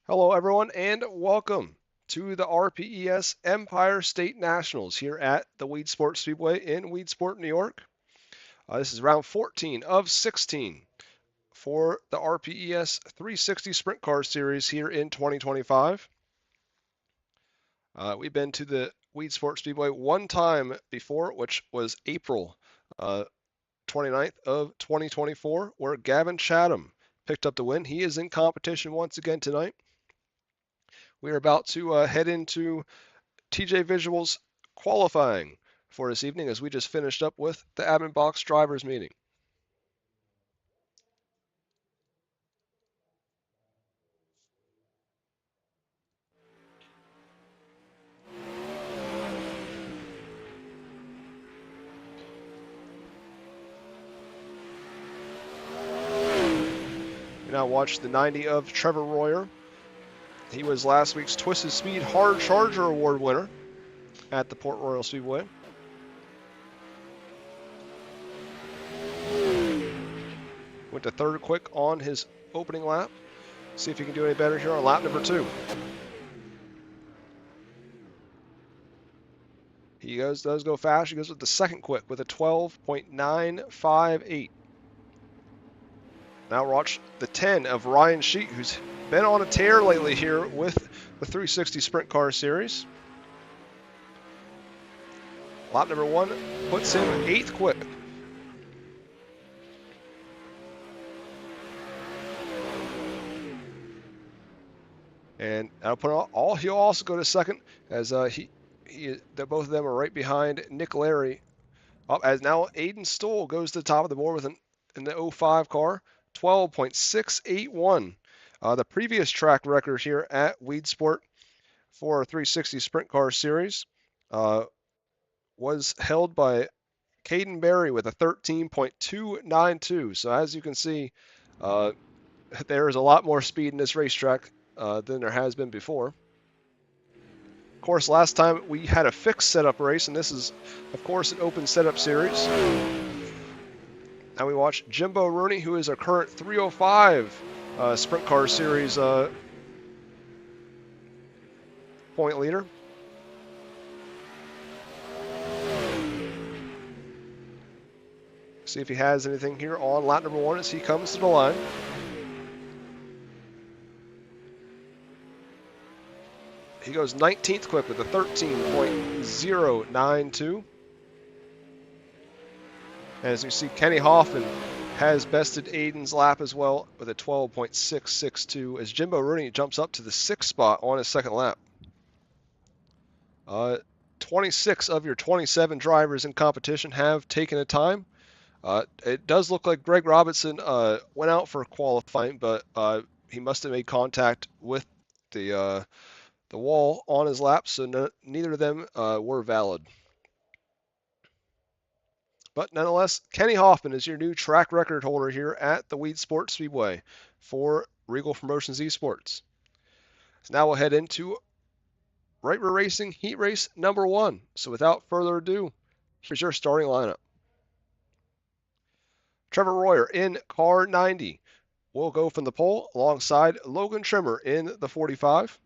Hello, everyone, and welcome to the RPES Empire State Nationals here at the Weedsport Speedway in Weedsport, New York. This is round 14 of 16 for the RPES 360 Sprint Car Series here in 2025. We've been to the Weedsport Speedway one time before, which was April 29th of 2024, where Gavin Chatham picked up the win. He is in competition once again tonight. We are about to head into TJ Visual's qualifying for this evening as we just finished up with the admin box drivers meeting. We now watch the 90 of Trevor Royer. He was last week's Twisted Speed Hard Charger Award winner at the Port Royal Speedway. Went to third quick on his opening lap. See if he can do any better here on lap number 2. He does go fast. He goes with the second quick with a 12.958. Now watch the 10 of Ryan Sheet, who's been on a tear lately here with the 360 Sprint Car Series. Lap number 1 puts him 8th quick. And I'll put all. He'll also go to second as both of them are right behind Nick Larry. As now Aiden Stoll goes to the top of the board in the 05 car, 12.681. The previous track record here at Weedsport for 360 Sprint Car Series was held by Caden Berry with a 13.292. So as you can see, there is a lot more speed in this racetrack than there has been before. Of course, last time we had a fixed setup race, and this is, of course, an open setup series. Now we watch Jimbo Rooney, who is our current 305 Sprint Car Series point leader. See if he has anything here on lap number 1 as he comes to the line. He goes 19th quick with a 13.092. As you see, Kenny Hoffman has bested Aiden's lap as well with a 12.662 as Jimbo Rooney jumps up to the 6th spot on his second lap. 26 of your 27 drivers in competition have taken a time. It does look like Greg Robinson went out for qualifying, but he must have made contact with the wall on his lap, so neither of them were valid. But nonetheless, Kenny Hoffman is your new track record holder here at the Weedsport Speedway for Reigel Promotions Esports. So now we'll head into Right Rear Racing Heat Race number 1. So without further ado, here's your starting lineup. Trevor Royer in car 90 will go from the pole alongside Logan Trimmer in the 45.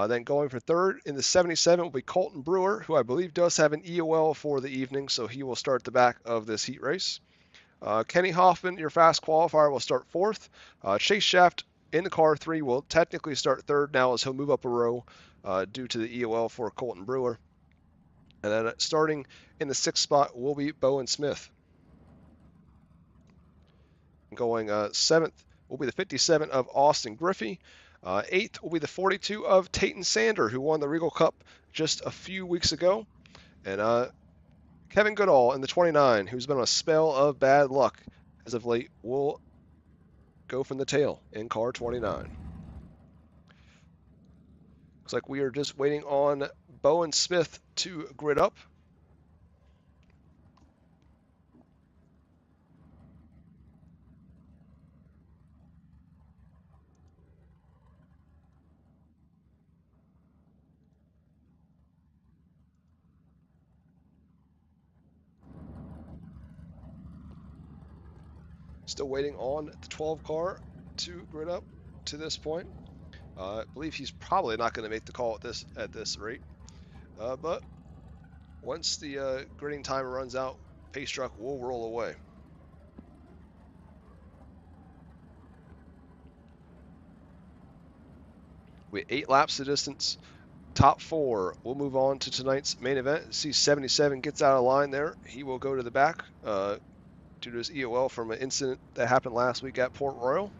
Then going for third in the 77 will be Colton Brewer, who I believe does have an EOL for the evening, so he will start the back of this heat race. Kenny Hoffman, your fast qualifier, will start fourth. Chase Shaft in the car 3 will technically start third now as he'll move up a row due to the EOL for Colton Brewer. And then starting in the 6th spot will be Bowen Smith. Going 7th will be the 57 of Austin Griffey. 8th will be the 42 of Tayton Sander, who won the Regal Cup just a few weeks ago. And Kevin Goodall in the 29, who's been on a spell of bad luck as of late, will go from the tail in car 29. Looks like we are just waiting on Bowen Smith to grid up. Still waiting on the 12 car to grid up to this point. I believe he's probably not going to make the call at this rate. But once the grading timer runs out, pace truck will roll away. We have 8 laps to distance. Top 4 will move on to tonight's main event. See 77 gets out of line there. He will go to the back due to his EOL from an incident that happened last week at Port Royal.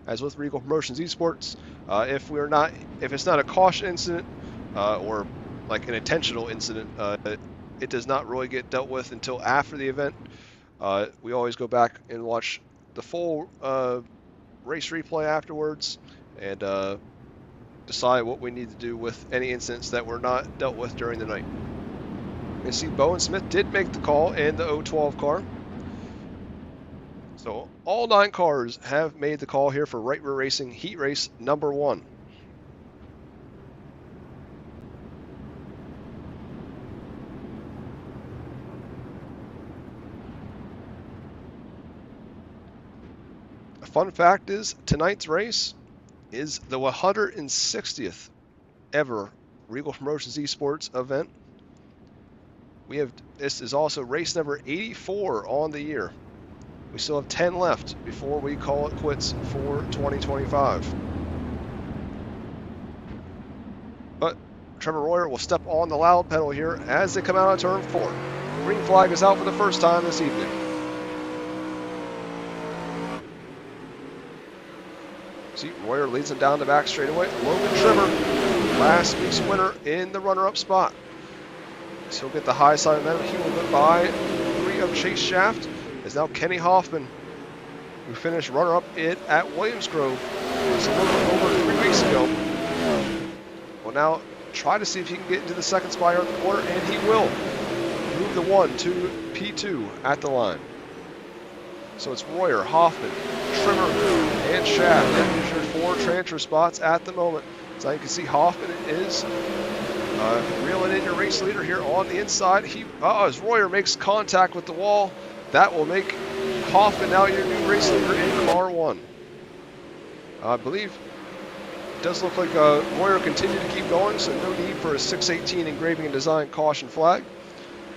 As with Reigel Promotions Esports, if it's not a caution incident or like an intentional incident, it does not really get dealt with until after the event. We always go back and watch the full race replay afterwards and decide what we need to do with any incidents that were not dealt with during the night. You see Bowen Smith did make the call in the 012 car. So all 9 cars have made the call here for Right Rear Racing Heat Race number 1. A fun fact is tonight's race is the 160th ever Reigel Promotions Esports event. This is also race number 84 on the year. We still have 10 left before we call it quits for 2025. But Trevor Royer will step on the loud pedal here as they come out of turn 4. Green flag is out for the first time this evening. See, Royer leads him down the back straightaway. Logan Trimmer, last week's winner in the runner-up spot. So he'll get the high side of momentum. He will get by 3 of Chase Shaft. Is now Kenny Hoffman, who finished runner-up at Williams Grove. It's a little bit over 3 weeks ago. Will now try to see if he can get into the second spot here at the corner, and he will. Move the 1 to P2 at the line. So it's Royer, Hoffman, Trimmer, and Shaft. That is your 4 transfer spots at the moment. So you can see Hoffman is reeling in your race leader here on the inside. As Royer makes contact with the wall, that will make Hoffman now your new race leader in car 1. I believe it does look like Royer continued to keep going, so no need for a 618 engraving and design caution flag.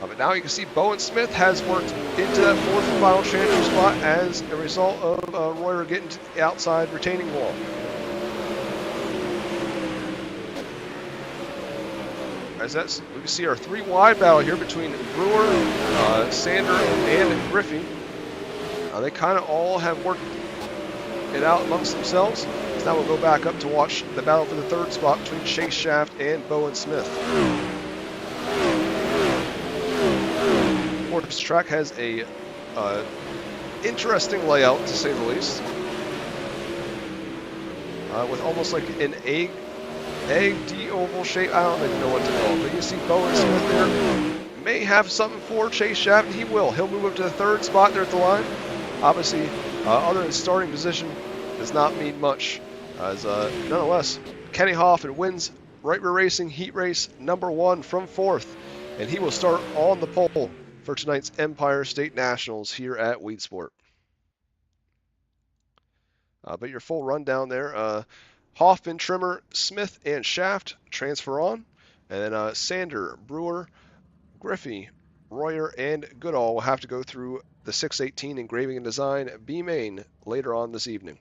But now you can see Bowen Smith has worked into that 4th and final transfer spot as a result of Royer getting to the outside retaining wall. We can see our 3 wide battle here between Brewer, Sander, and Griffey. They kind of all have worked it out amongst themselves. So now we'll go back up to watch the battle for the 3rd spot between Chase Shaft and Bowen Smith. This track has a interesting layout, to say the least, with almost like an egg D oval shape. I don't even know what to call it, but you see Bowen Smith there may have something for Chase Shaft, and he will. He'll move up to the 3rd spot there at the line. Obviously, other than starting position, does not mean much. As nonetheless, Kenny Hoffman wins Right Rear Racing Heat Race number 1 from 4th, and he will start on the pole for tonight's Empire State Nationals here at Weedsport. But your full rundown there. Hoffman, Trimmer, Smith, and Shaft transfer on. And then Sander, Brewer, Griffey, Royer, and Goodall will have to go through the 618 engraving and design B main later on this evening.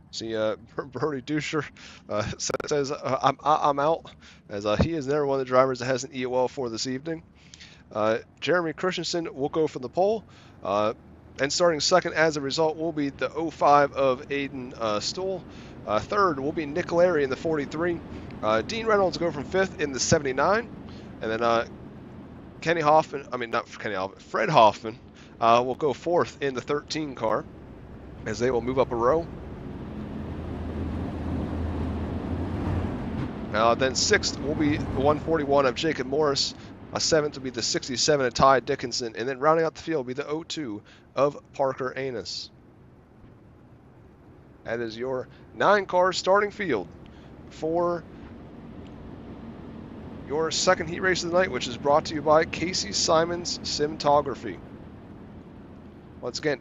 See, Brody Duscher says, I'm out, as he is never one of the drivers that has an EOL for this evening. Jeremy Christensen will go from the pole, and starting second as a result will be the 05 of Aiden Stoll. Third will be Nick Larry in the 43. Dean Reynolds will go from 5th in the 79, and then Fred Hoffman will go 4th in the 13 car, as they will move up a row. Then 6th will be the 141 of Jacob Morris. 7th will be the 67 of Ty Dickinson. And then rounding out the field will be the 02 of Parker Anus. That is your 9-car starting field for your second heat race of the night, which is brought to you by Casey Simon's Cinematography. Once again,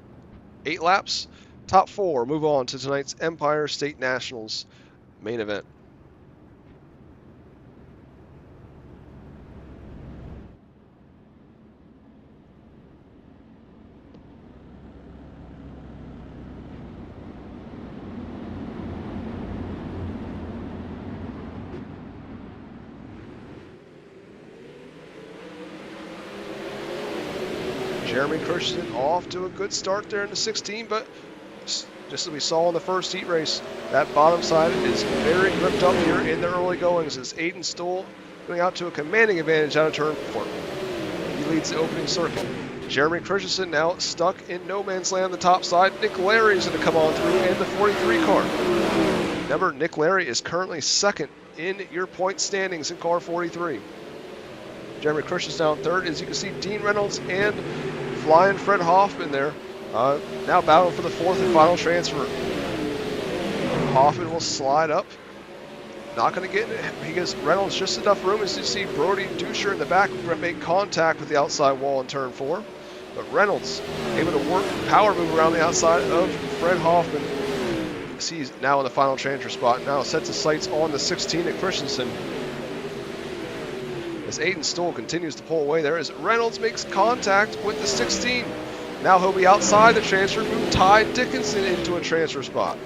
8 laps, top 4 move on to tonight's Empire State Nationals main event. Jeremy Christensen off to a good start there in the 16, but just as we saw in the first heat race, that bottom side is very gripped up here in the early goings as Aiden Stoll going out to a commanding advantage out of turn 4. He leads the opening circuit. Jeremy Christensen now stuck in no man's land on the top side. Nick Larry is going to come on through in the 43 car. Remember, Nick Larry is currently second in your point standings in car 43. Jeremy Christensen down third. As you can see, Dean Reynolds and flying Fred Hoffman there. Now battling for the fourth and final transfer. Hoffman will slide up. Not going to get it. He gives Reynolds just enough room as you see Brody Duscher in the back make contact with the outside wall in turn 4. But Reynolds able to work power move around the outside of Fred Hoffman. He's now in the final transfer spot. Now sets his sights on the 16 at Christensen. As Aiden Stoll continues to pull away there as Reynolds makes contact with the 16. Now he'll be outside the transfer, move Ty Dickinson into a transfer spot.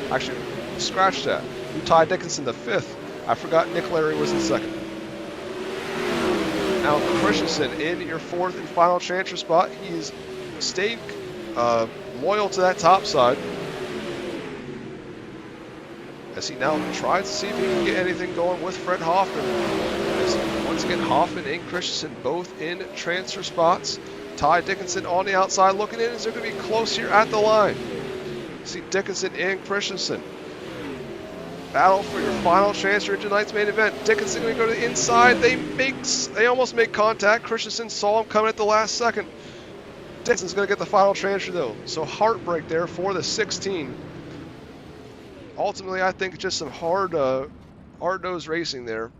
Actually, scratch that. Move Ty Dickinson the 5th. I forgot Nick Larry was in second. Now Christensen in your 4th and final transfer spot. He's stayed loyal to that top side. As he now tries to see if he can get anything going with Fred Hoffman. As once again, Hoffman and Christensen both in transfer spots. Ty Dickinson on the outside looking in as they're going to be close here at the line. See Dickinson and Christensen. Battle for your final transfer in tonight's main event. Dickinson going to go to the inside. They almost make contact. Christensen saw him coming at the last second. Dickinson's going to get the final transfer though. So heartbreak there for the 16. Ultimately, I think just some hard-nosed racing there.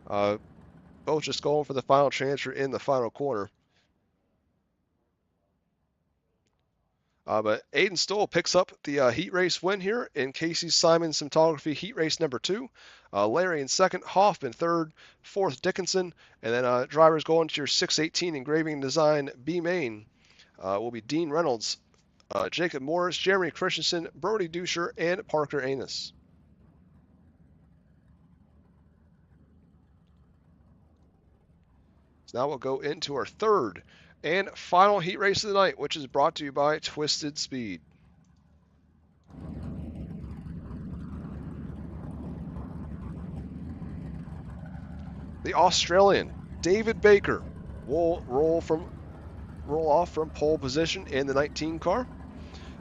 Both just going for the final transfer in the final corner. But Aiden Stoll picks up the heat race win here in Casey Simon's Cinematography heat race number 2. Larry in second, Hoffman third, 4th Dickinson, and then drivers going to your 618 engraving design B main will be Dean Reynolds, Jacob Morris, Jeremy Christensen, Brody Duscher, and Parker Anus. So now we'll go into our third and final heat race of the night, which is brought to you by Twisted Speed. The Australian David Baker will roll off from pole position in the 19 car.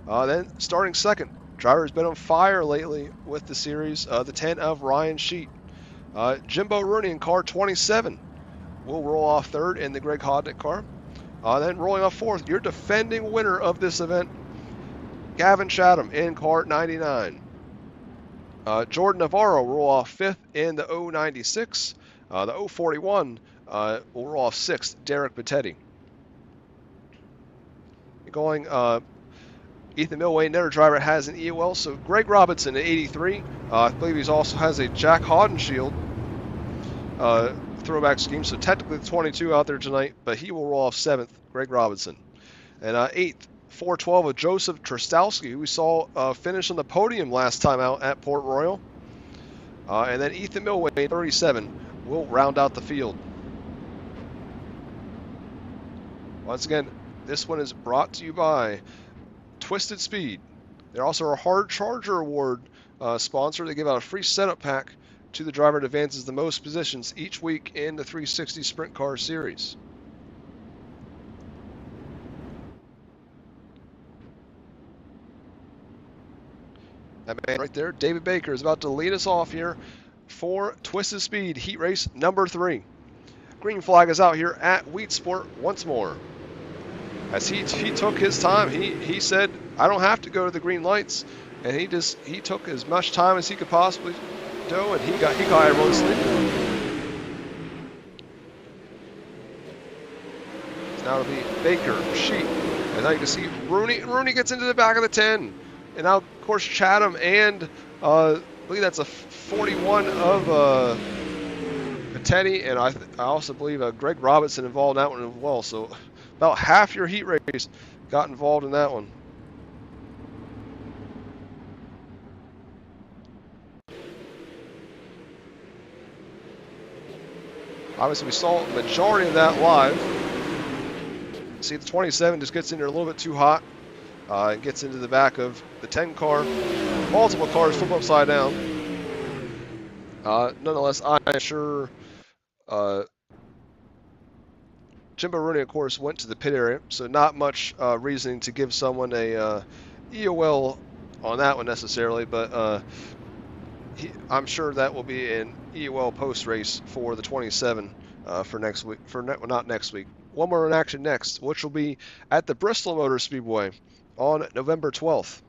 Then starting second, driver has been on fire lately with the series, the 10 of Ryan Sheet. Jimbo Rooney in car 27 will roll off third in the Greg Hodnick car. Then rolling off fourth, your defending winner of this event, Gavin Chatham in car 99. Jordan Navarro will roll off fifth in the 096. The 041 will roll off sixth, Derek Battetti. Going Ethan Milway, another driver, has an EOL. So Greg Robinson at 83. I believe he also has a Jack Hodenshield throwback scheme. So technically the 22 out there tonight, but he will roll off 7th, Greg Robinson. And 8th, 412 of Joseph Trostowski, who we saw finish on the podium last time out at Port Royal. And then Ethan Milway, 37, will round out the field. Once again, this one is brought to you by Twisted Speed. They're also a Hard Charger Award sponsor. They give out a free setup pack to the driver that advances the most positions each week in the 360 Sprint Car Series. That man right there, David Baker, is about to lead us off here for Twisted Speed Heat Race number 3. Green flag is out here at Wheat Sport once more. As he took his time, he said, I don't have to go to the green lights. And he took as much time as he could possibly do, and he got everyone sleeping. So now it'll be Baker, Sheet, and now you can see Rooney gets into the back of the 10, and now of course Chatham and I believe that's a 41 of Teddy, and I also believe Greg Robinson involved in that one as well. So about half your heat race got involved in that one. Obviously, we saw the majority of that live. See, the 27 just gets in there a little bit too hot and gets into the back of the 10 car. Multiple cars flip upside down. Nonetheless, I'm sure Jimbo Rooney, of course, went to the pit area, so not much reasoning to give someone a EOL on that one necessarily, but I'm sure that will be an EOL post race for the 27 for next week. Not next week. One more in action next, which will be at the Bristol Motor Speedway on November 12th.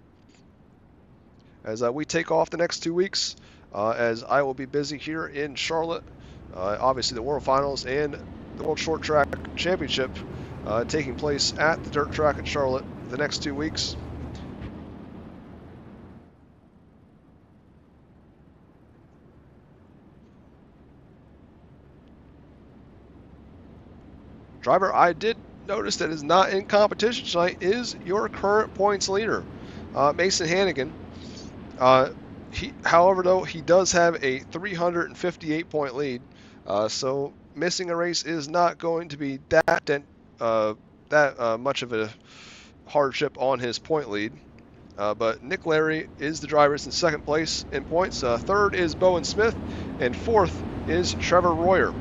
As we take off the next 2 weeks, as I will be busy here in Charlotte. Obviously, the World Finals and the World Short Track Championship taking place at the dirt track in Charlotte the next 2 weeks. Driver I did notice that is not in competition tonight is your current points leader, Mason Hannigan. However, though, he does have a 358-point lead, so missing a race is not going to be that much of a hardship on his point lead. But Nick Larry is the driver in second place in points. Third is Bowen Smith, and fourth is Trevor Royer.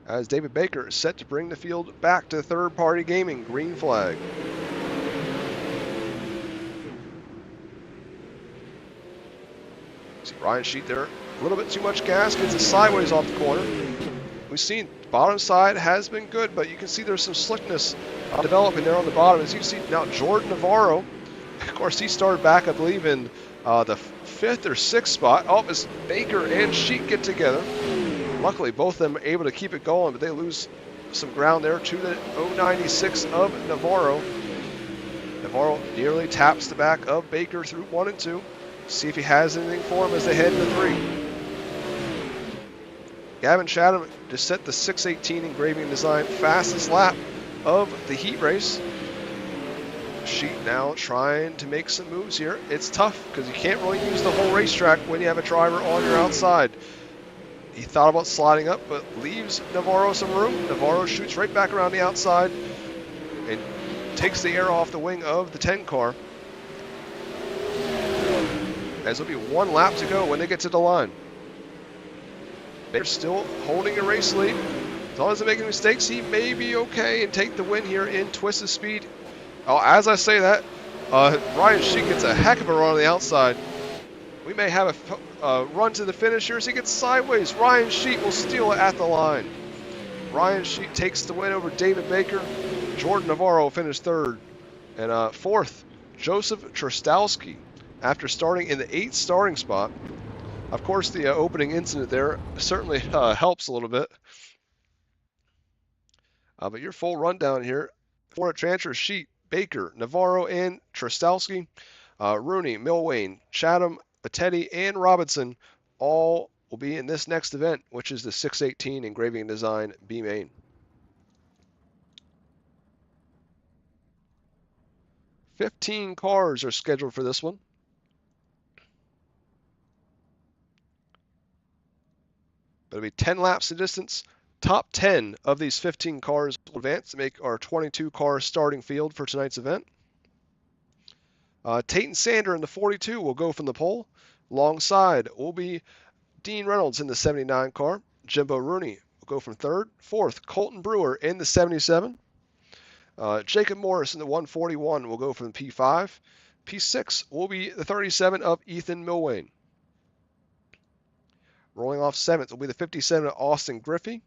As David Baker is set to bring the field back to third-party gaming, green flag. See Ryan Sheet there, a little bit too much gas, gets it sideways off the corner. We've seen bottom side has been good, but you can see there's some slickness developing there on the bottom. As you see now, Jordan Navarro, of course, he started back, I believe, in the 5th or 6th spot. Oh, as Baker and Sheet get together. Luckily, both of them are able to keep it going, but they lose some ground there to the 096 of Navarro. Navarro nearly taps the back of Baker through 1 and 2. See if he has anything for him as they head into 3. Gavin Chatham just set the 6:18 engraving design fastest lap of the heat race. Sheet now trying to make some moves here. It's tough because you can't really use the whole racetrack when you have a driver on your outside. He thought about sliding up, but leaves Navarro some room. Navarro shoots right back around the outside and takes the air off the wing of the 10 car. As there'll be 1 lap to go when they get to the line. They're still holding a race lead. As long as they're making mistakes, he may be okay and take the win here in Twisted Speed. Oh, as I say that, Ryan Sheet gets a heck of a run on the outside. We may have a run to the finish here as he gets sideways. Ryan Sheet will steal it at the line. Ryan Sheet takes the win over David Baker. Jordan Navarro finished 3rd. And 4th, Joseph Trostowski, after starting in the 8th starting spot. Of course, the opening incident there certainly helps a little bit. But your full rundown here for a transfer: Sheet, Baker, Navarro, and Trostowski, Rooney, Milwane, Chatham, Teddy, and Robinson all will be in this next event, which is the 6:18 engraving design B main. $15 cars are scheduled for this one. It'll be 10 laps of distance. Top 10 of these 15 cars will advance to make our 22-car starting field for tonight's event. Tate and Sander in the 42 will go from the pole. Alongside will be Dean Reynolds in the 79 car. Jimbo Rooney will go from 3rd. 4th, Colton Brewer in the 77. Jacob Morris in the 141 will go from P5. P6 will be the 37 of Ethan Milwane. Rolling off 7th will be the 57 of Austin Griffey.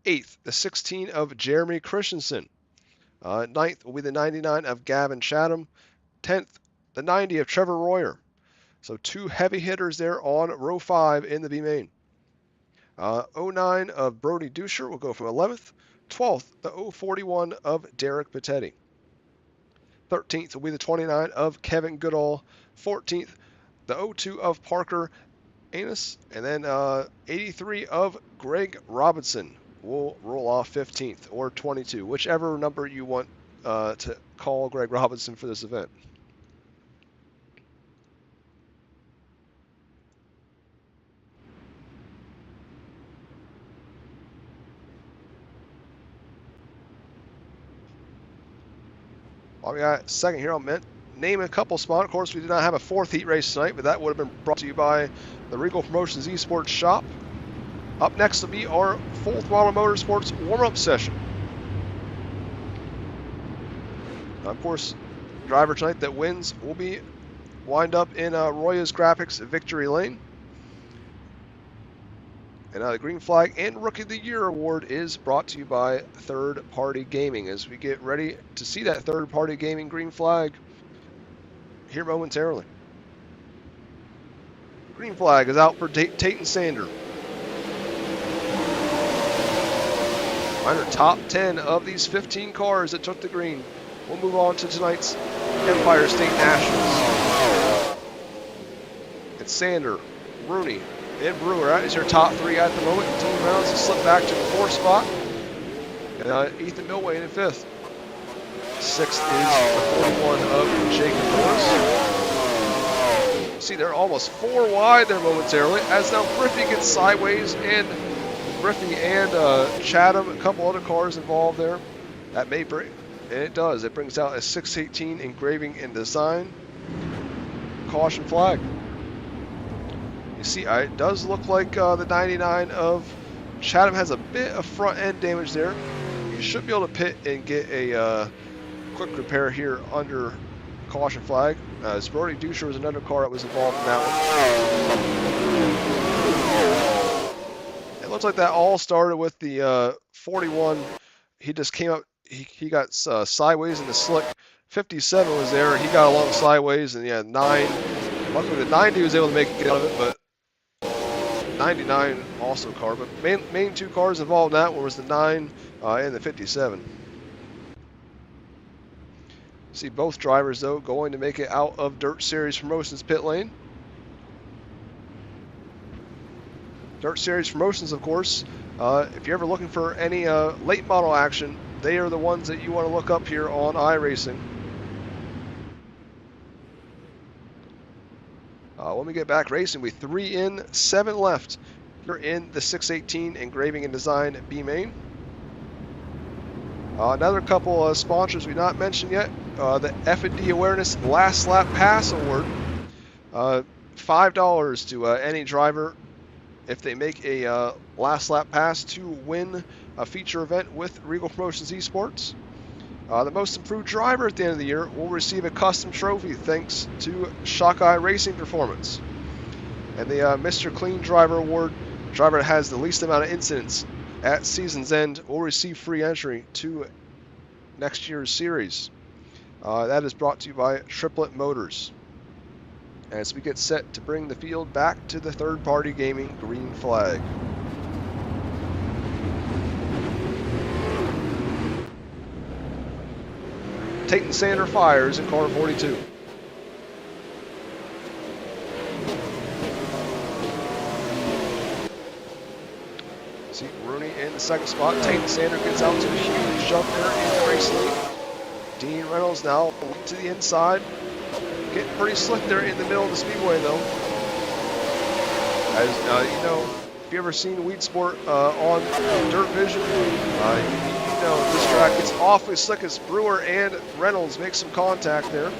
8th, the 16 of Jeremy Christensen. 9th will be the 99 of Gavin Chatham. 10th, the 90 of Trevor Royer. So 2 heavy hitters there on row 5 in the B main. 09 of Brody Duscher will go from 11th. 12th, the 041 of Derek Pettetti. 13th will be the 29 of Kevin Goodall. 14th, the 02 of Parker Anus. And then 83 of Greg Robinson will roll off 15th, or 22, whichever number you want to call Greg Robinson for this event. While we got second here, I'll name a couple spots. Of course, we did not have a 4th heat race tonight, but that would have been brought to you by the Reigel Promotions Esports shop. Up next will be our Full Throttle Motorsports warm-up session. Of course, driver tonight that wins will be wind up in Roya's Graphics Victory Lane. And the Green Flag and Rookie of the Year award is brought to you by Third Party Gaming as we get ready to see that Third Party Gaming Green Flag here momentarily. Green Flag is out for Tayton Sander. Minor top 10 of these 15 cars that took the green. We'll move on to tonight's Empire State Nationals. It's Sander, Rooney, and Brewer. That is your top 3 at the moment. Dean Reynolds has slipped back to the 4th spot. And Ethan Milway in 5th. 6th is the 41 of Jacob Norris. See, they're almost 4 wide there momentarily. As now Griffey gets sideways, and Griffey and Chatham, a couple other cars involved there. That may bring, and it does. It brings out a 618 engraving and design. Caution flag. You see, it does look like the 99 of Chatham has a bit of front end damage there. You should be able to pit and get a quick repair here under caution flag. Brody Duscher was another car that was involved in that one. It looks like that all started with the 41. He just came up. He got sideways in the slick. 57 was there. He got along sideways, and 9. Luckily, the 90 was able to make it out of it, but 99 also car. But main 2 cars involved in that one was the 9 and the 57. See both drivers, though, going to make it out of Dirt Series Promotions pit lane. Dirt Series Promotions, of course, if you're ever looking for any late model action, they are the ones that you want to look up here on iRacing. When we get back racing, we 3 in, 7 left. Here in the 618 engraving and design B main. Another couple of sponsors we not mentioned yet. The F&D Awareness Last Lap Pass Award. $5 to any driver if they make a last lap pass to win a feature event with Reigel Promotions Esports. The most improved driver at the end of the year will receive a custom trophy thanks to Shockeye Racing Performance. And the Mr. Clean Driver Award, driver that has the least amount of incidents at season's end, will receive free entry to next year's series. That is brought to you by Triplet Motors. As we get set to bring the field back to the Third Party Gaming Green Flag. Tayton Sander fires in car 42. See Rooney in the 2nd spot. Tayton Sander gets out to a huge jump there in the race lead. Dean Reynolds now to the inside. Getting pretty slick there in the middle of the speedway, though. As you know, if you ever seen Weed Sport on Dirt Vision, you know this track gets awfully slick as Brewer and Reynolds make some contact there.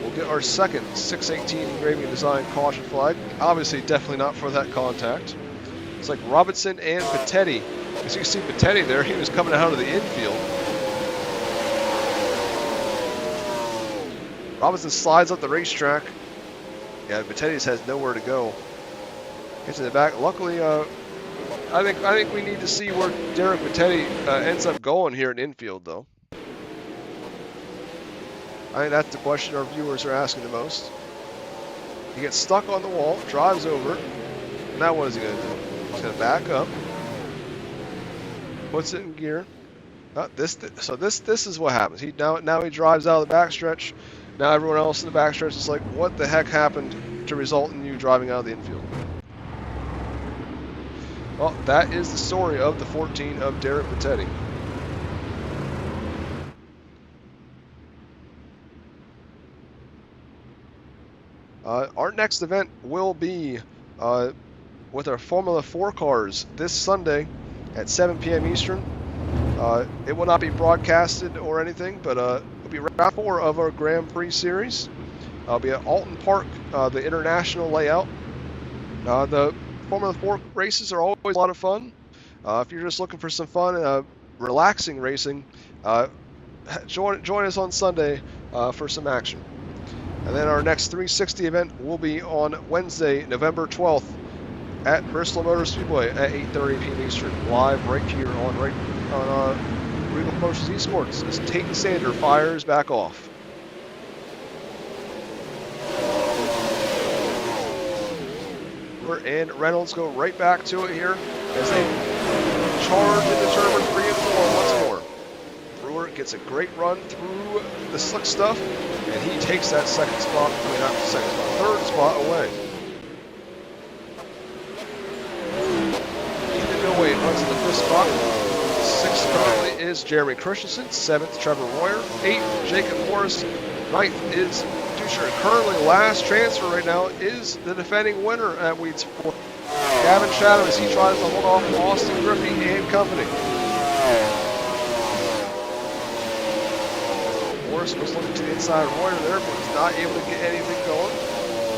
We'll get our second 618 engraving design caution flag. Obviously, definitely not for that contact. It's like Robinson and Pettetti. As you can see Pettetti there, he was coming out of the infield. Robinson slides up the racetrack. Yeah, Pettetti's has nowhere to go. Gets in the back. Luckily, I think we need to see where Derek Pettetti ends up going here in infield, though. I think that's the question our viewers are asking the most. He gets stuck on the wall, drives over. Now what is he going to do? He's going to back up, puts it in gear. So this is what happens. Now he drives out of the backstretch. Now everyone else in the backstretch is like, what the heck happened to result in you driving out of the infield? Well, that is the story of the 14 of Derek Vittetti. Our next event will be with our Formula 4 cars this Sunday at 7 p.m. Eastern. It will not be broadcasted or anything, but it'll be round 4 of our Grand Prix series. It'll be at Alton Park, the international layout. The Formula 4 races are always a lot of fun. If you're just looking for some fun, relaxing racing, join us on Sunday for some action. And then our next 360 event will be on Wednesday, November 12th at Bristol Motor Speedway at 8:30 p.m. Eastern, live right here on Reigel Promotions Esports as Tate Sander fires back off. And Reynolds go right back to it here as they charge into turn 3 and 4 once more. Brewer gets a great run through the slick stuff, and he takes that third spot away. Ethan Millway runs in the 5th spot. 6th currently is Jeremy Christensen. 7th, Trevor Royer. 8th, Jacob Morris. 9th is Dusher. Currently last transfer right now is the defending winner at Weed Sport, Gavin Chatham, as he tries to hold off Austin Griffey and company. Morris was looking to the inside of Royer there, but was not able to get anything going.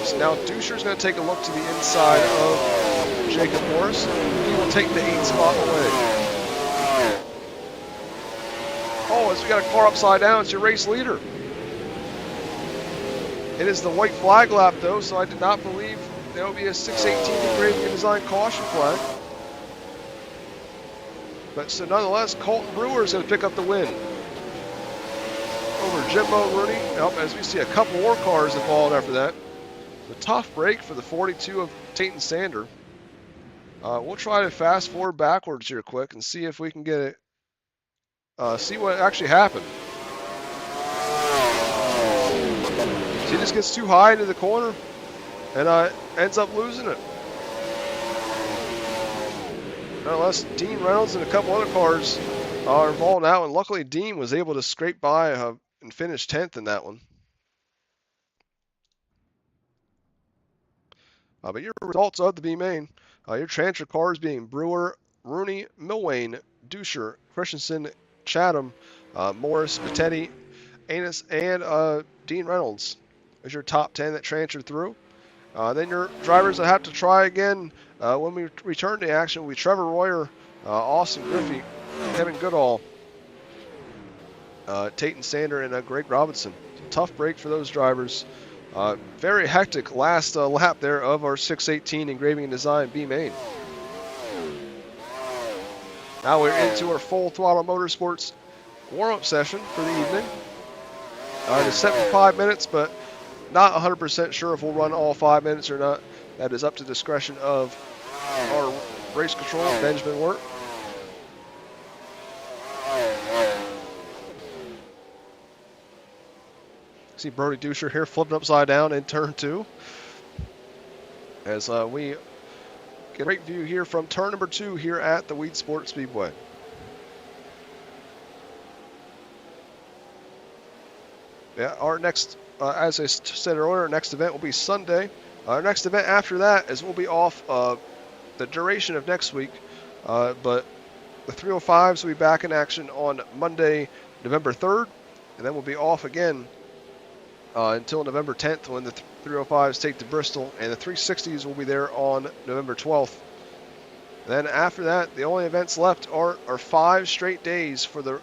So now Dusher's going to take a look to the inside of Jacob Morris. He will take the 8th spot away. Oh, as we got a car upside down, it's your race leader. It is the white flag lap, though, so I did not believe there would be a 618 engraving and design caution flag. But so nonetheless, Colton Brewer is going to pick up the win over Jimbo Rooney. As we see a couple more cars involved after that. The tough break for the 42 of Tate Sander. We'll try to fast forward backwards here quick and see if we can get it. See what actually happened. He just gets too high into the corner and ends up losing it. Nonetheless, Dean Reynolds and a couple other cars are involved now, and luckily Dean was able to scrape by and finish 10th in that one. But your results of the B main, your transfer cars being Brewer, Rooney, Milwane, Dusher, Christensen, Chatham, Morris, Vittetti, Anus, and Dean Reynolds is your top 10 that transferred through. Then your drivers that have to try again when we return to action will be Trevor Royer, Austin Griffey, Kevin Goodall, Tate Sander, and Greg Robinson. Tough break for those drivers. Very hectic last lap there of our 618 engraving and design B main. Now we're into our full throttle motorsports warm-up session for the evening. It's 75 minutes, but not 100% sure if we'll run all 5 minutes or not. That is up to discretion of our race control, Benjamin Wirt. See Brody Dusher here flipping upside down in turn 2. As we get a great view here from turn number 2 here at the Weed Sport Speedway. Yeah, our next, as I said earlier, our next event will be Sunday. Our next event after that is we'll be off the duration of next week, but the 305s will be back in action on Monday, November 3rd, and then we'll be off again until November 10th when the 305s take to Bristol, and the 360s will be there on November 12th. And then after that, the only events left are 5 straight days for the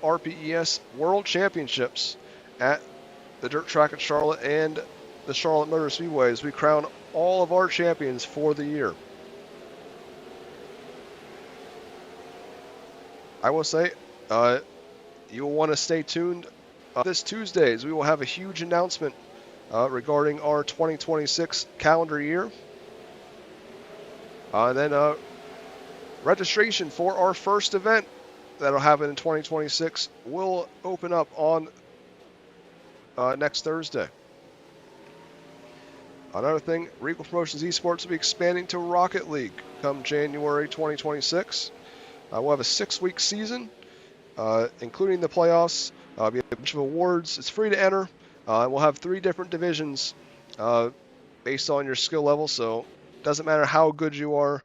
RPES World Championships at the dirt track at Charlotte and the Charlotte Motor Speedway as we crown all of our champions for the year. I will say, you will want to stay tuned this Tuesday, we will have a huge announcement regarding our 2026 calendar year. And then registration for our first event that'll happen in 2026 will open up on next Thursday. Another thing, Reigel Promotions Esports will be expanding to Rocket League come January 2026. We'll have a 6-week season, including the playoffs. We have a bunch of awards. It's free to enter. We'll have 3 different divisions based on your skill level, so it doesn't matter how good you are.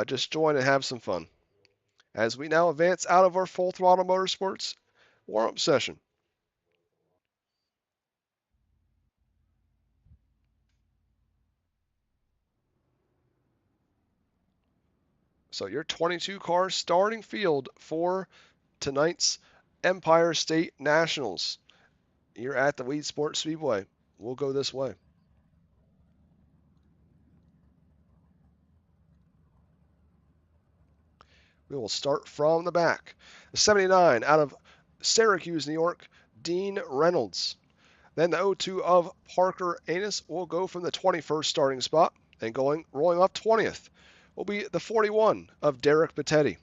Just join and have some fun. As we now advance out of our Full Throttle Motorsports warm-up session. So your 22-car starting field for tonight's Empire State Nationals. You're at the Weed Sports Speedway. We'll go this way. We will start from the back. The 79 out of Syracuse, New York, Dean Reynolds. Then the 02 of Parker Anus will go from the 21st starting spot, and rolling off 20th will be the 41 of Derek Battetti.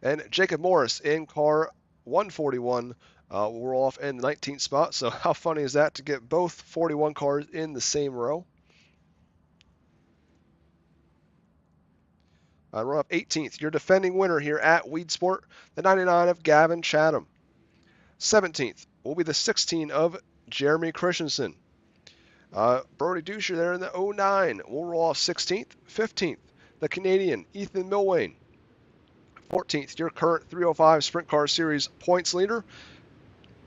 And Jacob Morris in car 141 will roll off in the 19th spot. So how funny is that to get both 41 cars in the same row? Run off 18th, your defending winner here at Weed Sport, the 99 of Gavin Chatham. 17th will be the 16 of Jeremy Christensen. Brody Duscher there in the 09 will roll off 16th. 15th, the Canadian Ethan Milwain. 14th, your current 305 Sprint Car Series points leader,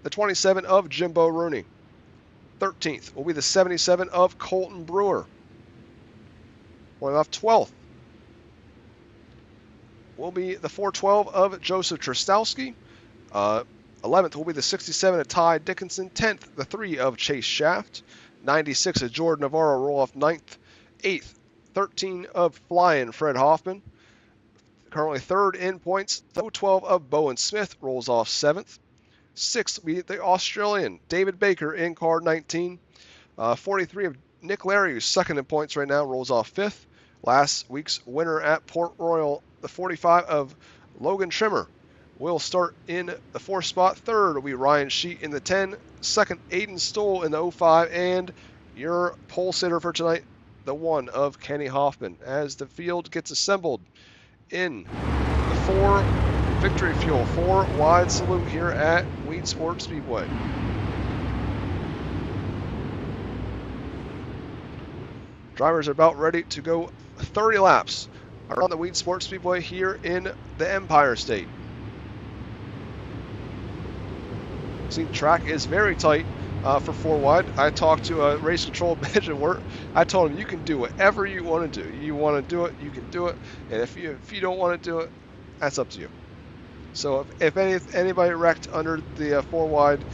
the 27 of Jimbo Rooney. 13th will be the 77 of Colton Brewer. Going off 12th will be the 412 of Joseph Trostowski. 11th will be the 67 of Ty Dickinson. 10th, the 3 of Chase Shaft. 96 of Jordan Navarro roll off 9th. 8th, 13 of Flying Fred Hoffman. Currently 3rd in points. The 12 of Bowen Smith rolls off 7th. 6th, we get the Australian David Baker in car 19. 43 of Nick Larry, who's 2nd in points right now, rolls off 5th. Last week's winner at Port Royal, the 45 of Logan Trimmer, will start in the 4th spot. 3rd will be Ryan Sheet in the 10. 2nd, Aiden Stoll in the 05. And your pole sitter for tonight, the 1 of Kenny Hoffman, as the field gets assembled in the 4 Victory Fuel 4 wide salute here at Weed Sports Speedway. Drivers are about ready to go 30 laps around the Weed Sports Speedway here in the Empire State. See, the track is very tight for 4 wide. I talked to a race control Benjamin Wirt. I told him you can do whatever you want to do. You want to do it, you can do it. And if you don't want to do it, that's up to you. So if anybody wrecked under the 4 wide,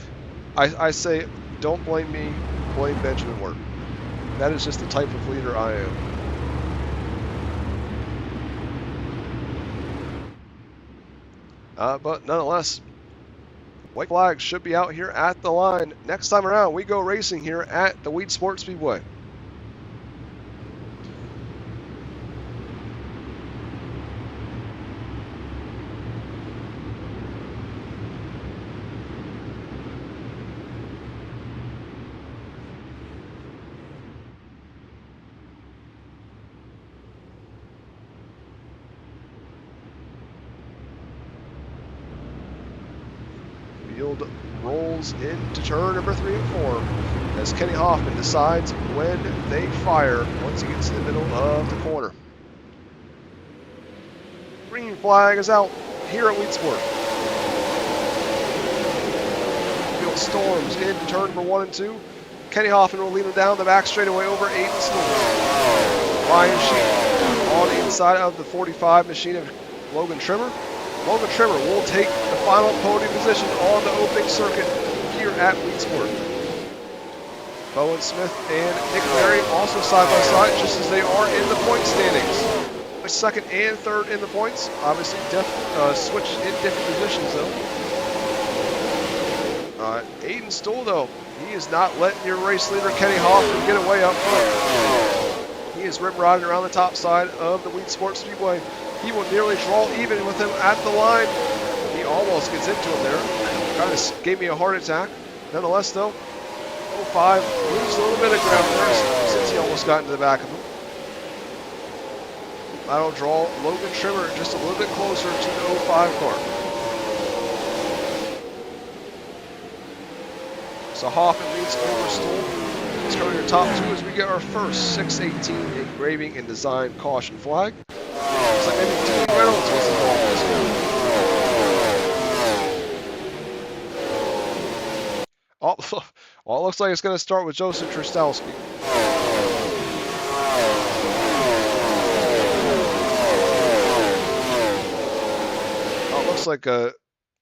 I say don't blame me, blame Benjamin Wirt. That is just the type of leader I am. But nonetheless, white flags should be out here at the line. Next time around, we go racing here at the Weed Sports Speedway. Field rolls into turn number 3 and 4 as Kenny Hoffman decides when they fire once he gets to the middle of the corner. Green flag is out here at Weed Sport. Field storms into turn number 1 and 2. Kenny Hoffman will lead him down the back straightaway over Aiden Stoll. Ryan Sheet on the inside of the 45 machine of Logan Trimmer. Logan Trimmer will take the final podium position on the opening circuit here at Weed Sport. Bowen Smith and Nick Larry also side by side, just as they are in the point standings. 2nd and 3rd in the points. Obviously, switched in different positions though. Aiden Stoll, though, he is not letting your race leader, Kenny Hoffman, get away up front. He is rip-riding around the top side of the Wheat Sports Speedway. He will nearly draw even with him at the line. He almost gets into him there. Kind of gave me a heart attack. Nonetheless, though, 05 loses a little bit of ground there since he almost got into the back of him. That'll draw Logan Trimmer just a little bit closer to the 05 car. So Hoffman leads over Stoll. Let's go to your top two as we get our first 618 engraving and design caution flag. Looks like maybe Dean Reynolds was involved in this one. Well, it looks like it's going to start with Joseph Trustowski. Oh, it looks like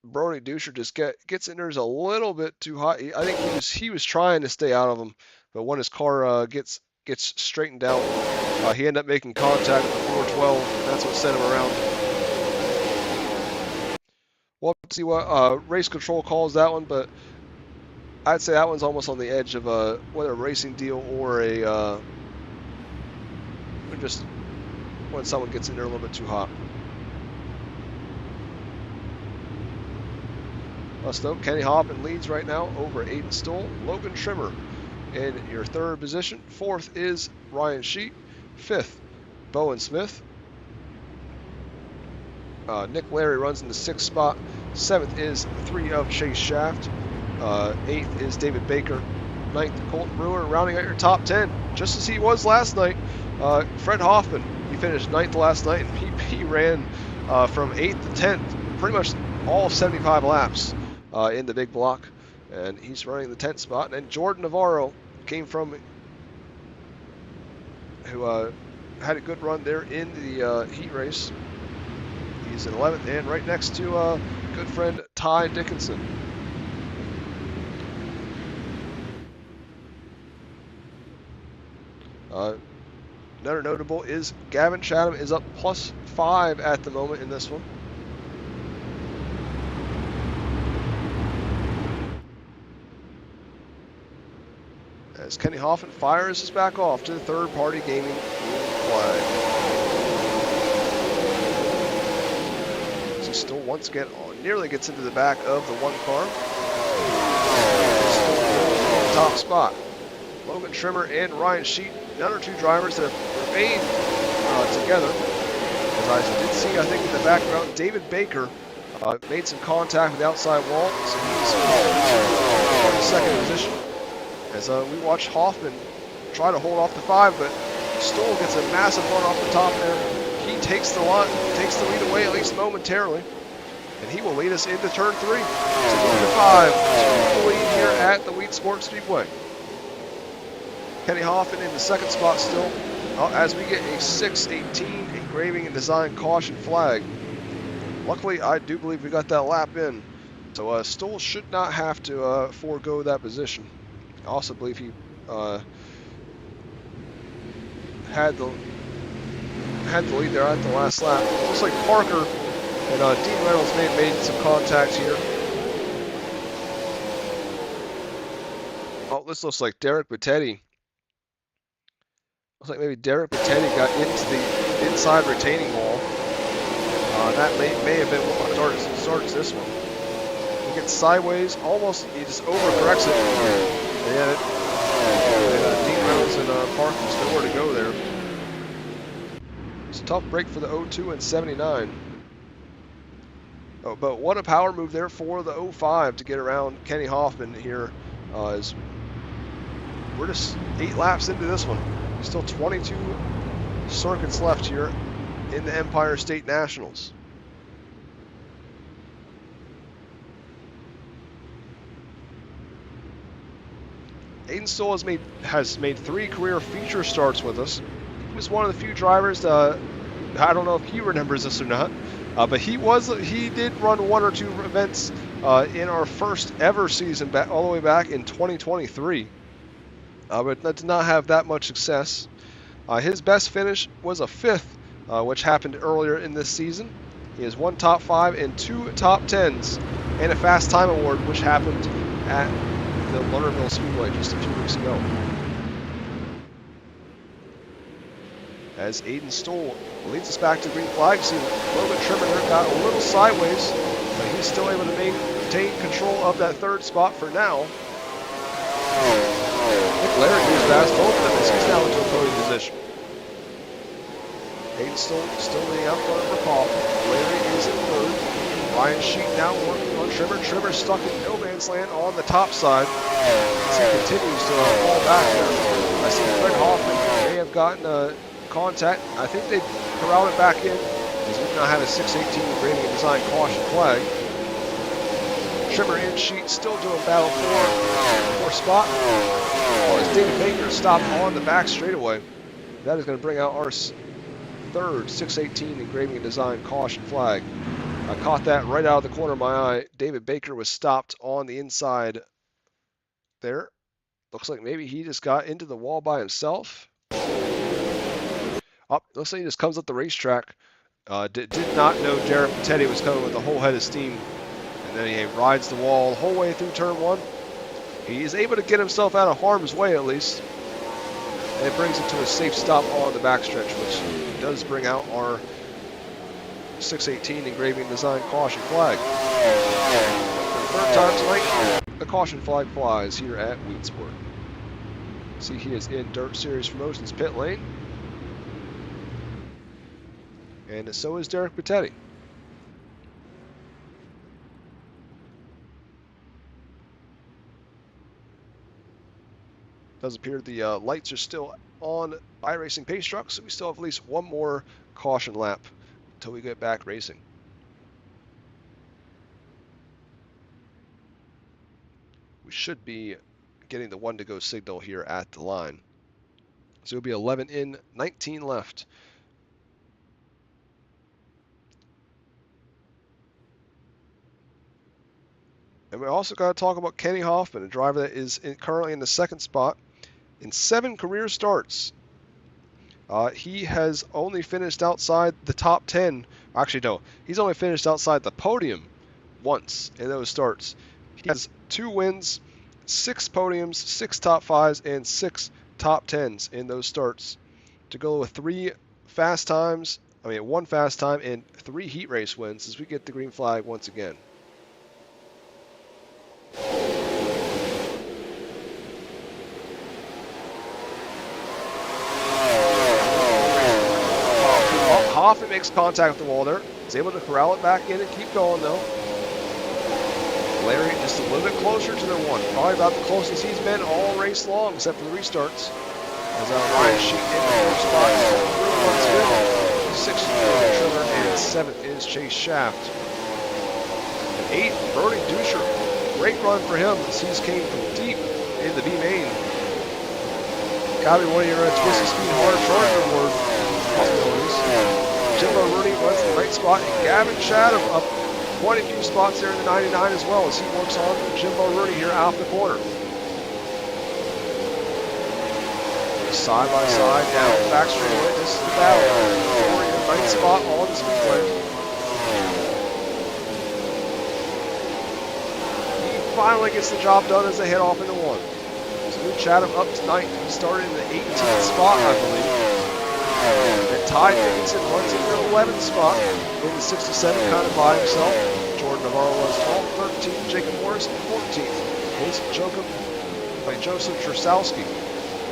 Brody Duscher just gets in there a little bit too high. I think he was trying to stay out of him, but when his car gets straightened out, he ended up making contact with the 412, and that's what sent him around. We'll have to see what race control calls that one, but I'd say that one's almost on the edge of whether a racing deal or just when someone gets in there a little bit too hot. Plus, though, Kenny Hoffman leads right now over Aiden Stoll. Logan Trimmer in your third position. Fourth is Ryan Sheet. Fifth, Bowen Smith. Nick Larry runs in the sixth spot. Seventh is 3 of Chase Shaft. Eighth is David Baker. Ninth, Colton Brewer. Rounding out your top 10, just as he was last night, Fred Hoffman. He finished 9th last night, and he ran from 8th to 10th, pretty much all 75 laps in the big block, and he's running the 10th spot. And then Jordan Navarro came from, who had a good run there in the heat race. He's in 11th, and right next to good friend Ty Dickinson. Another notable is Gavin Chatham is up +5 at the moment in this one. As Kenny Hoffman fires his back off to the third-party gaming flag. So still once again nearly gets into the back of the one car. Still in the top spot. Logan Trimmer and Ryan Sheet, another two drivers that have remained together. As I did see, I think in the background, David Baker made some contact with the outside wall, so he's in second position. As we watch Hoffman try to hold off the 5, but Stoll gets a massive run off the top there. He takes the lead away, at least momentarily, and he will lead us into turn 3. So going to 5, to lead here at the Wheat Sports Speedway. Kenny Hoffman in the second spot still, as we get a 618 engraving and design caution flag. Luckily, I do believe we got that lap in, so Stoll should not have to forego that position. I also believe he had the lead there at the last lap. Looks like Parker and Dean Reynolds made some contact here. Oh, this looks like Derek Battetti. Looks like maybe Derek Battetti got into the inside retaining wall. That may have been what starts this one. He gets sideways, almost, he just overcorrects it. And Dean Reynolds and Parker still nowhere to go there. It's a tough break for the 02 and 79. Oh, but what a power move there for the 05 to get around Kenny Hoffman here. As we're just 8 laps into this one. Still 22 circuits left here in the Empire State Nationals. Aiden Stoll has made 3 career feature starts with us. He was one of the few drivers. I don't know if he remembers this or not, but he did run 1 or 2 events in our first ever season, all the way back in 2023. But did not have that much success. His best finish was a 5th, which happened earlier in this season. He has 1 top 5 and 2 top 10s, and a fast time award, which happened at the Lernerville Speedway just a few weeks ago. As Aiden Stoll leads us back to green flag. See, Logan Trimmer there got a little sideways, but he's still able to maintain control of that third spot for now. Nick Larry moves past both of them as he's now into a podium position. Aiden Stoll still leading out front for Paul. Larry is in third. Ryan Sheet now working on Trimmer. Trimmer stuck in no man's land on the top side as he continues to fall back there. I see Fred Hoffman may have gotten contact. I think they corralled it back in as we now have a 6:18 grading and design caution flag. Trimmer and Sheet still doing battle for spot. As David Baker stopped on the back straightaway. That is going to bring out our third 6:18 engraving and design caution flag. I caught that right out of the corner of my eye. David Baker was stopped on the inside there. Looks like maybe he just got into the wall by himself. Looks like he just comes up the racetrack. Did not know Derek Teddy was coming with a whole head of steam. And then he rides the wall the whole way through turn one. He is able to get himself out of harm's way at least. And it brings him to a safe stop on the backstretch, which does bring out our 6:18 engraving design caution flag. For the third time tonight, the caution flag flies here at Weedsport. See, he is in Dirt Series Promotions pit lane. And so is Derek Battetti. Does appear the lights are still on iRacing Pace Trucks, so we still have at least one more caution lap until we get back racing. We should be getting the 1 to go signal here at the line. So it'll be 11 in, 19 left. And we also got to talk about Kenny Hoffman, a driver that is currently in the second spot in 7 career starts. He has only finished outside the top 10. Actually, no. He's only finished outside the podium once in those starts. He has 2 wins, 6 podiums, 6 top 5s, and 6 top 10s in those starts. To go with 1 fast time, and 3 heat race wins as we get the green flag once again. Hoffman makes contact with the wall there. He's able to corral it back in and keep going though. Larry just a little bit closer to their 1. Probably about the closest he's been all race long except for the restarts. As Ryan Sheet in the 4th spot. 6th is Trevor and 7th is Chase Shaft. And 8th, Bernie Duscher. Great run for him as he's came from deep in the B main. Gotta be one of your Twisted Speed Hard Charger Award possibilities. Jimbo Rooney runs the right spot, and Gavin Shadow up quite a few spots there in the 99 as well as he works on Jimbo Rooney here off the corner. Side by side down the back straightaway. This is the battle for your right spot on the speedway. He finally gets the job done as they head off into 1. So move Chatham up tonight. He started in the 18th spot, I believe. And Ty Dickinson runs in the 11th spot in the 67 kind of by himself. Jordan Navarro was 12th, 13th, Jacob Morris 14th. Here's Joseph Trusowski.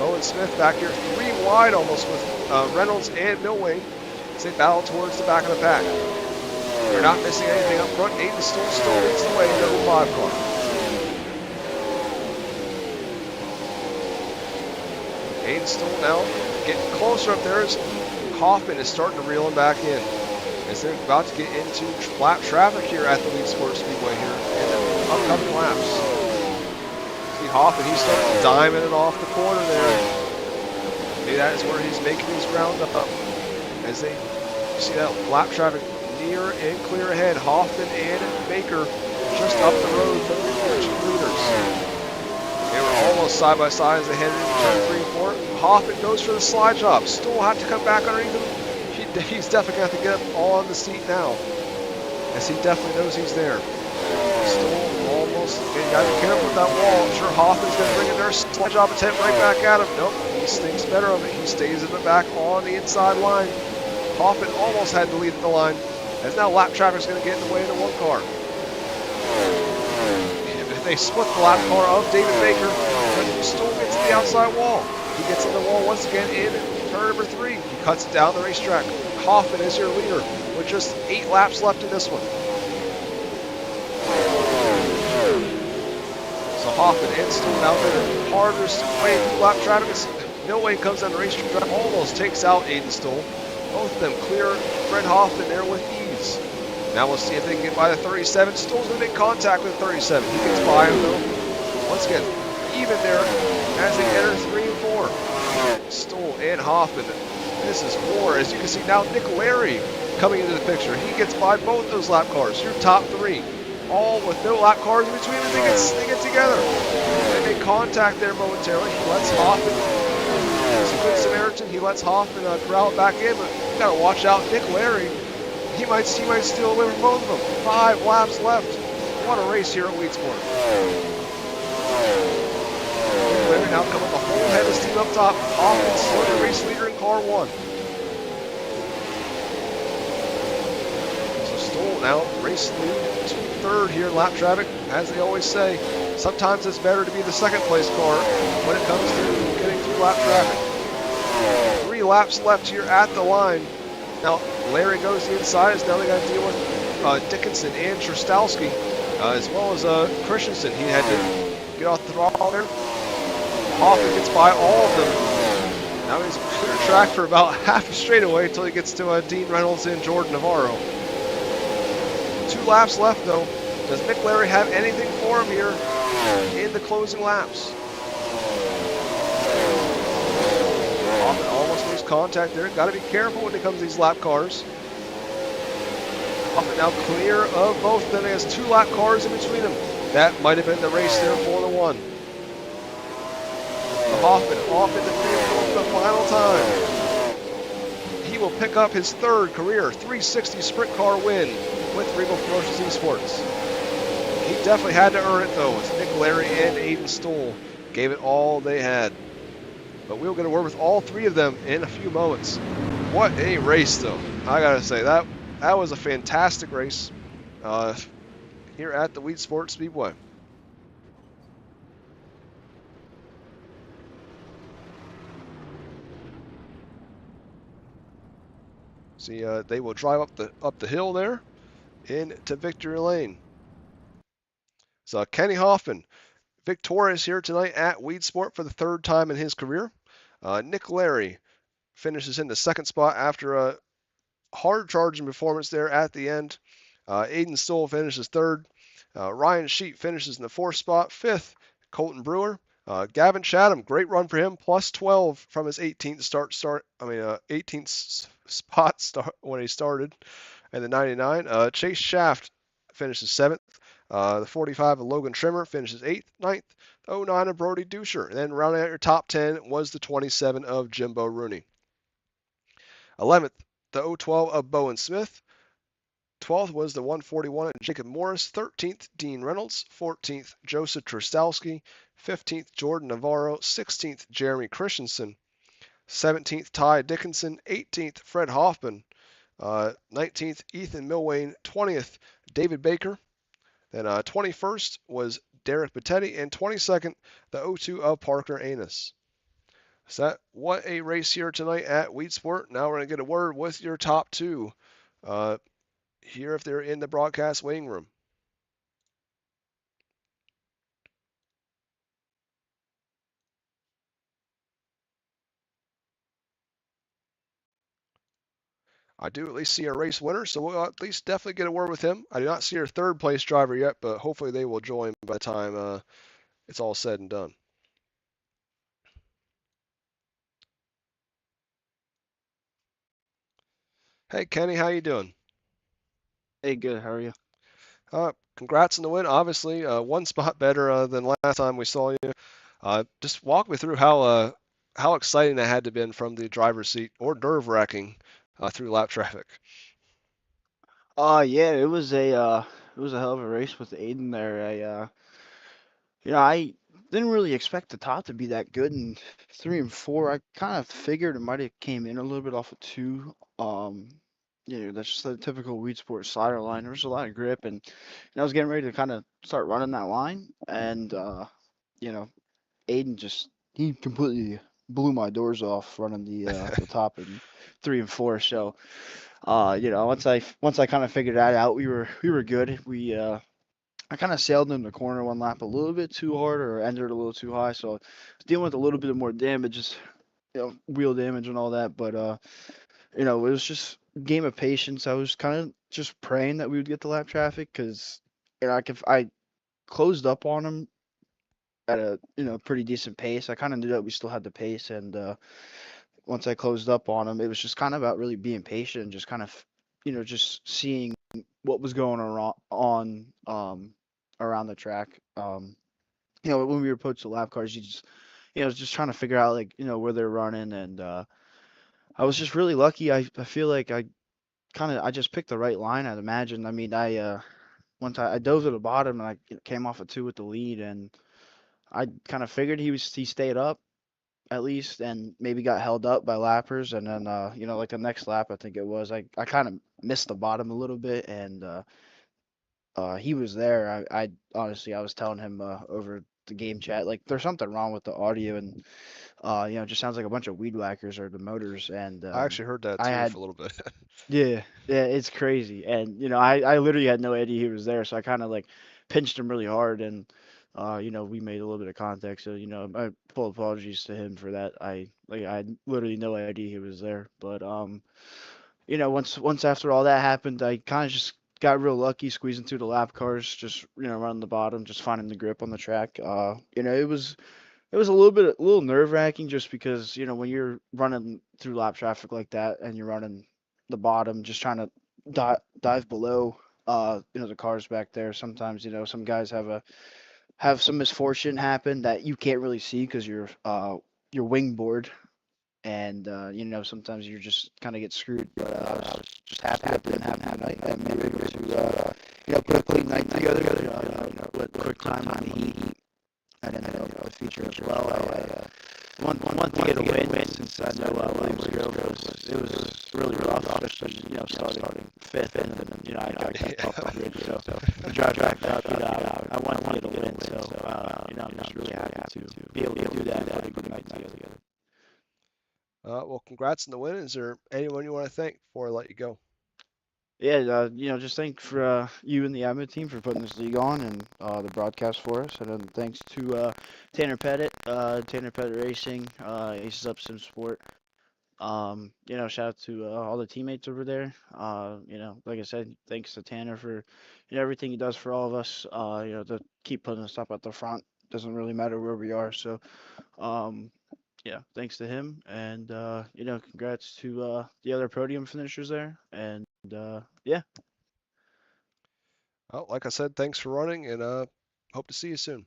Owen Smith back here 3 wide almost with Reynolds and Milwayne as they battle towards the back of the pack. They're not missing anything up front. Aiden Stoll still leads the way in the 5 car. Aiden Stoll now getting closer up there as Hoffman is starting to reel him back in as they're about to get into lap traffic here at the Weedsport Speedway here in the upcoming laps. See Hoffman, he's starting to diamond it off the corner there. Maybe that is where he's making his ground up. As they see that lap traffic near and clear ahead. Hoffman and Baker just up the road from the leaders. They were almost side by side as they headed into turn 3 and 4. Hoffman goes for the slide job. Stoll had to come back underneath him. He's definitely got to get up on the seat now, as he definitely knows he's there. Stoll almost almost. You gotta be careful with that wall. I'm sure Hoffman's gonna bring in their slide job attempt right back at him. Nope, he thinks better of it. He stays in the back on the inside line. Hoffman almost had to lead at the line, as now lap traffic's gonna get in the way of the one car. If they split the lap car of David Baker, but Stoll gets to the outside wall. He gets in the wall once again in turn number 3. He cuts it down the racetrack. Hoffman is your leader with just 8 laps left in this one. So Hoffman and Stoll out there hardest way through lap traffic. Milway comes down the racetrack, almost takes out Aiden Stoll. Both of them clear Fred Hoffman there with ease. Now we'll see if they can get by the 37. Stoll's going to make contact with the 37. He gets by him though. Once again, even there as they enter 3 and 4. Stoll and Hoffman. This is war. As you can see now, Nick Larry coming into the picture. He gets by both those lap cars. Your top 3. All with no lap cars in between them. They get together. They make contact there momentarily. He lets Hoffman. It's a good Samaritan. He lets Hoffman corral it back in, but you gotta watch out. Nick Larry, he might steal away from both of them. 5 laps left. What a race here at Weedsport. Nick Larry now coming the whole head of steam up top. Hoffman still the race leader in car 1. So Stoll now race lead to 3rd here in lap traffic. As they always say, sometimes it's better to be the 2nd place car when it comes to getting through lap traffic. 3 laps left here at the line. Now Larry goes to the inside, as now they got to deal with Dickinson and Trostowski, as well as Christensen. He had to get off the throttle there. Hoffman gets by all of them. Now he's clear track for about half a straightaway until he gets to Dean Reynolds and Jordan Navarro. 2 laps left though. Does Nick Larry have anything for him here in the closing laps? Hoffman almost makes contact there. Got to be careful when it comes to these lap cars. Hoffman now clear of both of them. He has 2 lap cars in between them. That might have been the race there for the 1. Hoffman off into 3 for the final time. He will pick up his 3rd career 360 sprint car win with Regal Promotions Esports. He definitely had to earn it though, as Nick Larry and Aiden Stoll gave it all they had. But we'll get a word with all 3 of them in a few moments. What a race though. I gotta say, that was a fantastic race here at the Weedsport Speedway. See, they will drive up the hill there into victory lane. So Kenny Hoffman, victorious here tonight at Weedsport for the 3rd time in his career. Nick Larry finishes in the 2nd spot after a hard charging performance there at the end. Aiden Stoll finishes 3rd. Ryan Sheep finishes in the 4th spot. 5th, Colton Brewer. Gavin Chatham, great run for him, plus 12 from his 18th spot start when he started, and the 99. Chase Shaft finishes 7th. The 45 of Logan Trimmer finishes 8th, 9th. The 09 of Brody Duscher. And then rounding out your top 10 was the 27 of Jimbo Rooney. 11th, the 012 of Bowen Smith. 12th was the 141 of Jacob Morris. 13th, Dean Reynolds. 14th, Joseph Trostowski. 15th, Jordan Navarro. 16th, Jeremy Christensen. 17th, Ty Dickinson. 18th, Fred Hoffman. 19th, Ethan Milwane. 20th, David Baker. Then 21st was Derek Battetti. And 22nd, the 02 of Parker Anus. So what a race here tonight at Weedsport. Now we're going to get a word with your top 2 here if they're in the broadcast waiting room. I do at least see a race winner, so we'll at least definitely get a word with him. I do not see our 3rd place driver yet, but hopefully they will join by the time it's all said and done. Hey Kenny, how you doing? Hey, good. How are you? Congrats on the win. Obviously, 1 spot better than last time we saw you. Just walk me through how exciting that had to have been from the driver's seat, or nerve-wracking through lap traffic. Yeah, it was a hell of a race with Aiden there. I didn't really expect the top to be that good in 3 and 4. I kind of figured it might have came in a little bit off of 2. That's just the typical weed sport slider line. There was a lot of grip, and I was getting ready to kind of start running that line, and you know, Aiden just he completely blew my doors off running the top in 3 and 4. So once I kind of figured that out, we were good. I kind of sailed in the corner one lap a little bit too hard or entered a little too high, so I was dealing with a little bit of more damage, just wheel damage and all that. But it was just game of patience. I was kind of just praying that we would get the lap traffic because I closed up on him at a pretty decent pace. I kind of knew that we still had the pace, and once I closed up on him, it was just kind of about really being patient and just kind of just seeing what was going on around the track. When we approached the lap cars, you just just trying to figure out like where they're running, and I was just really lucky. I feel like I just picked the right line. I'd imagine. I mean, one time I dove to the bottom and I came off a 2 with the lead, and I kind of figured he stayed up at least and maybe got held up by lappers, and then like the next lap I think it was I kind of missed the bottom a little bit, and he was there. I honestly I was telling him over the game chat like there's something wrong with the audio, and it just sounds like a bunch of weed whackers or the motors, and I actually heard that I too had for a little bit. yeah, it's crazy, and I literally had no idea he was there, so I kind of like pinched him really hard, and we made a little bit of contact, so my full apologies to him for that. I had literally no idea he was there, but once after all that happened, I kind of just got real lucky squeezing through the lap cars, just running the bottom, just finding the grip on the track. It was a little nerve wracking just because when you're running through lap traffic like that and you're running the bottom, just trying to dive below the cars back there. Sometimes some guys have some misfortune happen that you can't really see because you're wingboard, and sometimes you just kind of get screwed. But I was just happy that didn't happen tonight. And maybe able to put a clean night together. With quick time on the heat, and then the feature as well. I want to get a win since I know it was really rough, especially starting fifth, and then I got kind of tough on it. So the drive back up, I want to get a win. So I'm just really happy to be able to do that and put a good night together. Well, congrats on the win. Is there anyone you want to thank before I let you go? Yeah, just thank for you and the admin team for putting this league on and the broadcast for us, and then thanks to Tanner Pettit, Tanner Pettit Racing, Aces Up Sim Sport. Shout out to all the teammates over there. Like I said, thanks to Tanner for everything he does for all of us. To keep putting us up at the front. Doesn't really matter where we are. So, yeah, thanks to him, and congrats to the other podium finishers there, and yeah. Well, like I said, thanks for running, and hope to see you soon.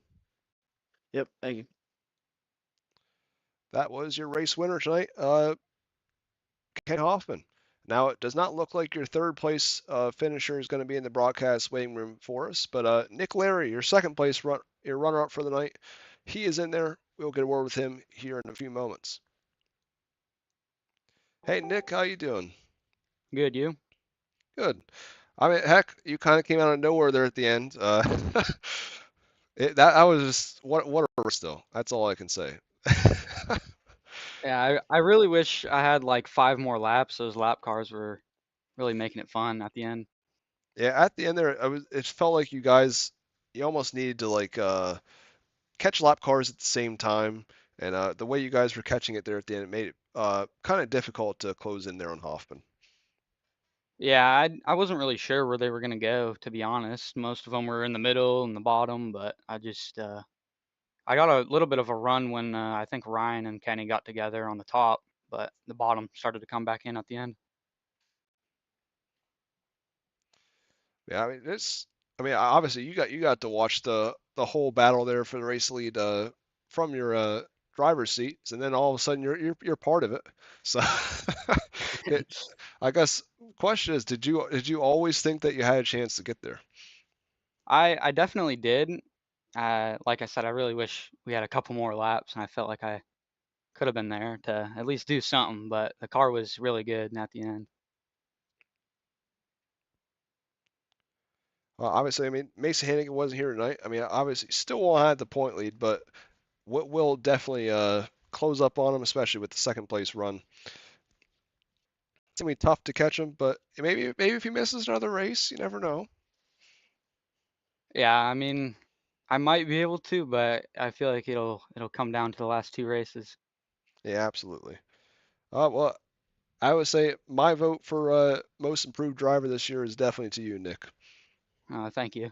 Yep, thank you. That was your race winner tonight, Ken Hoffman. Now, it does not look like your third place finisher is going to be in the broadcast waiting room for us, but Nick Larry, your second place your runner-up for the night, he is in there. We'll get a word with him here in a few moments. Hey, Nick, how you doing? Good, you? Good. I mean, heck, you kind of came out of nowhere there at the end. I was just what a race though. That's all I can say. Yeah, I really wish I had like 5 more laps. Those lap cars were really making it fun at the end. Yeah, at the end there, it felt like you almost needed to like catch lap cars at the same time, and the way you guys were catching it there at the end, it made it kind of difficult to close in there on Hoffman. Yeah, I wasn't really sure where they were gonna go, to be honest. Most of them were in the middle and the bottom, but I just I got a little bit of a run when I think Ryan and Kenny got together on the top, but the bottom started to come back in at the end. Yeah, I mean, obviously you got to watch the whole battle there for the race lead from your driver's seats, and then all of a sudden you're part of it. So, I guess question is, did you always think that you had a chance to get there? I definitely did. Like I said, I really wish we had a couple more laps, and I felt like I could have been there to at least do something. But the car was really good at the end. Obviously, I mean, Mason Hannigan wasn't here tonight. I mean, obviously, still won't have the point lead, but will definitely close up on him, especially with the second place run. It's gonna be tough to catch him, but maybe if he misses another race, you never know. Yeah, I mean, I might be able to, but I feel like it'll come down to the last 2 races. Yeah, absolutely. Well, I would say my vote for most improved driver this year is definitely to you, Nick. Thank you.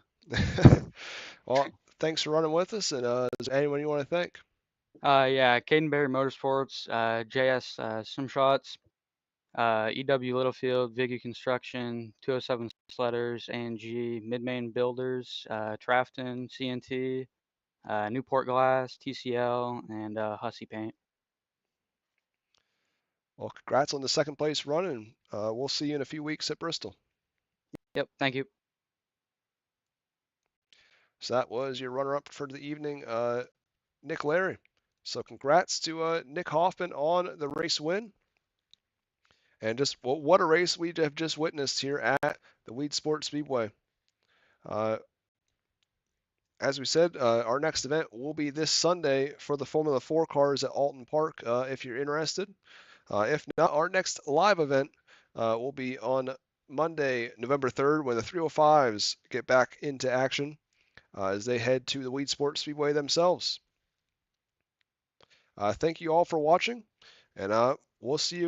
Well, thanks for running with us, and is there anyone you want to thank? Yeah, Cadenberry Motorsports, JS Simshots, EW Littlefield, Viggy Construction, 207 Sledders, A&G, Midmain Builders, Trafton, CNT, Newport Glass, TCL, and Hussey Paint. Well, congrats on the second place run, and we'll see you in a few weeks at Bristol. Yep, thank you. So that was your runner-up for the evening, Nick Larry. So congrats to Nick Hoffman on the race win. And just what a race we have just witnessed here at the Weed Sports Speedway. As we said, our next event will be this Sunday for the Formula 4 cars at Alton Park, if you're interested. If not, our next live event will be on Monday, November 3rd, when the 305s get back into action as they head to the Weed Sports Speedway themselves. Thank you all for watching, and we'll see you